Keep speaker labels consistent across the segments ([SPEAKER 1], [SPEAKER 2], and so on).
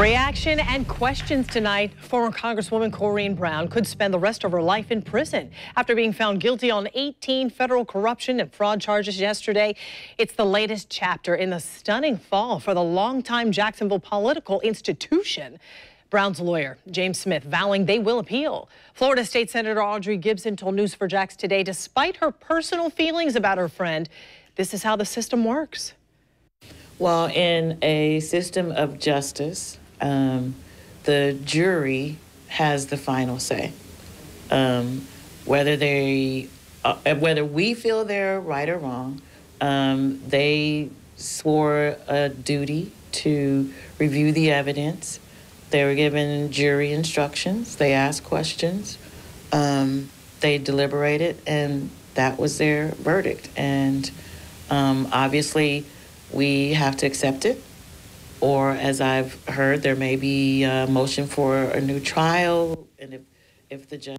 [SPEAKER 1] Reaction and questions tonight. Former Congresswoman Corrine Brown could spend the rest of her life in prison after being found guilty on 18 federal corruption and fraud charges yesterday. It's the latest chapter in the stunning fall for the longtime Jacksonville political institution. Brown's lawyer, James Smith, vowing they will appeal. Florida State Senator Audrey Gibson told News4Jax today, despite her personal feelings about her friend, this is how the system works.
[SPEAKER 2] Well, in a system of justice, the jury has the final say. Whether we feel they're right or wrong, they swore a duty to review the evidence. They were given jury instructions. They asked questions. They deliberated, and that was their verdict. And obviously, we have to accept it, or as I've heard, there may be a motion for a new trial, and if the judge...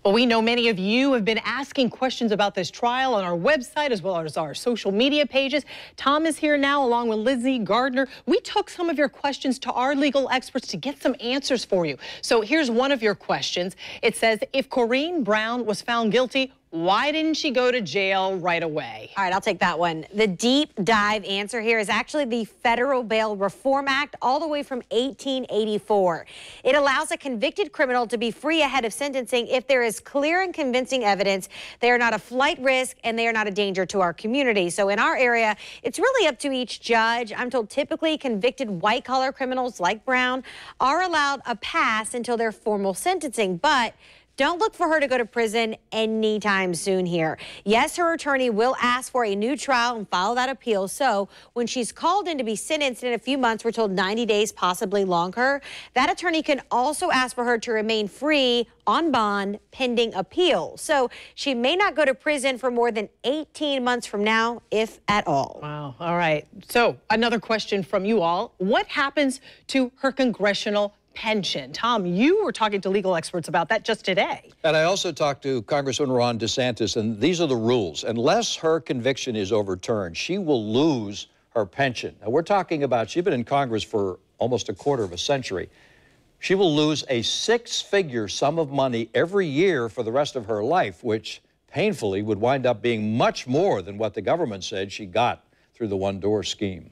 [SPEAKER 1] Well, we know many of you have been asking questions about this trial on our website as well as our social media pages. Tom is here now along with Lizzie Gardner. We took some of your questions to our legal experts to get some answers for you. So here's one of your questions. It says, if Corrine Brown was found guilty, why didn't she go to jail right away?
[SPEAKER 3] All right, I'll take that one. The deep dive answer here is actually the Federal Bail Reform Act, all the way from 1884. It allows a convicted criminal to be free ahead of sentencing if there is clear and convincing evidence they are not a flight risk and they are not a danger to our community. So in our area, it's really up to each judge. I'm told typically convicted white-collar criminals like Brown are allowed a pass until their formal sentencing, but don't look for her to go to prison anytime soon here. Yes, her attorney will ask for a new trial and file that appeal. So when she's called in to be sentenced in a few months, we're told 90 days, possibly longer, that attorney can also ask for her to remain free on bond pending appeal. So she may not go to prison for more than 18 months from now, if at all.
[SPEAKER 1] Wow. All right. So another question from you all. What happens to her congressional pension? Tom, you were talking to legal experts about that just today.
[SPEAKER 4] And I also talked to Congressman Ron DeSantis, and these are the rules. Unless her conviction is overturned, she will lose her pension. Now, we're talking about, she's been in Congress for almost a quarter of a century. She will lose a six-figure sum of money every year for the rest of her life, which painfully would wind up being much more than what the government said she got through the one-door scheme.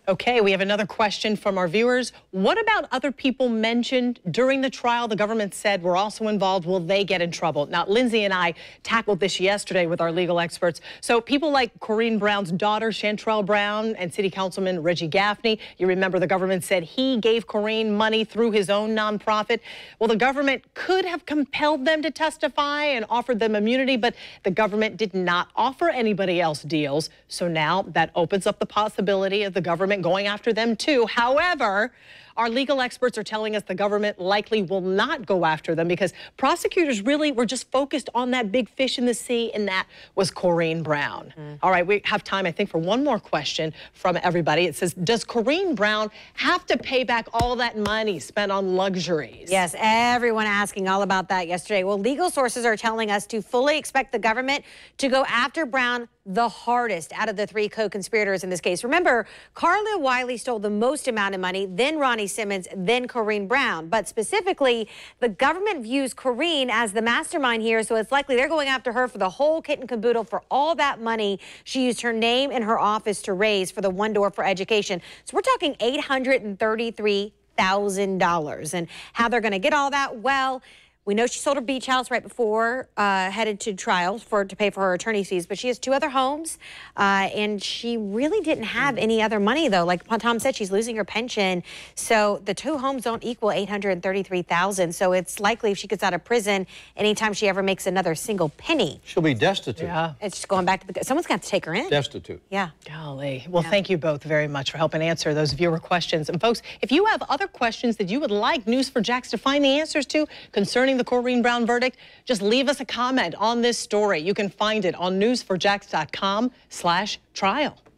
[SPEAKER 1] Okay, we have another question from our viewers. What about other people mentioned during the trial the government said were also involved? Will they get in trouble? Now, Lindsay and I tackled this yesterday with our legal experts. So people like Corrine Brown's daughter, Chantrell Brown, and City Councilman Reggie Gaffney. You remember the government said he gave Corrine money through his own nonprofit. Well, the government could have compelled them to testify and offered them immunity, but the government did not offer anybody else deals. So now that opens up the possibility of the government going after them too. However, our legal experts are telling us the government likely will not go after them because prosecutors really were just focused on that big fish in the sea, and that was Corrine Brown. All right, we have time, I think, for one more question from everybody. It says, does Corrine Brown have to pay back all that money spent on luxuries?
[SPEAKER 3] Yes, everyone asking all about that yesterday. Well, legal sources are telling us to fully expect the government to go after Brown the hardest out of the three co-conspirators in this case. Remember, Carla Wiley stole the most amount of money, then Ronnie Simmons, then Corrine Brown. But specifically, the government views Corrine as the mastermind here, so it's likely they're going after her for the whole kit and caboodle for all that money she used her name and her office to raise for the One Door for Education. So we're talking $833,000. And how they're going to get all that? Well, we know she sold her beach house right before headed to trial to pay for her attorney's fees, but she has two other homes, and she really didn't have any other money, though. Like Tom said, she's losing her pension, so the two homes don't equal $833,000. So it's likely if she gets out of prison, anytime she ever makes another single penny,
[SPEAKER 4] She'll be destitute.
[SPEAKER 1] Yeah.
[SPEAKER 3] it's just going back to someone's going to have to take her in.
[SPEAKER 4] Destitute.
[SPEAKER 3] Yeah.
[SPEAKER 1] Golly. Well, thank you both very much for helping answer those viewer questions. And folks, if you have other questions that you would like News4Jax to find the answers to concerning the Corrine Brown verdict, just leave us a comment on this story. You can find it on news4jax.com/trial.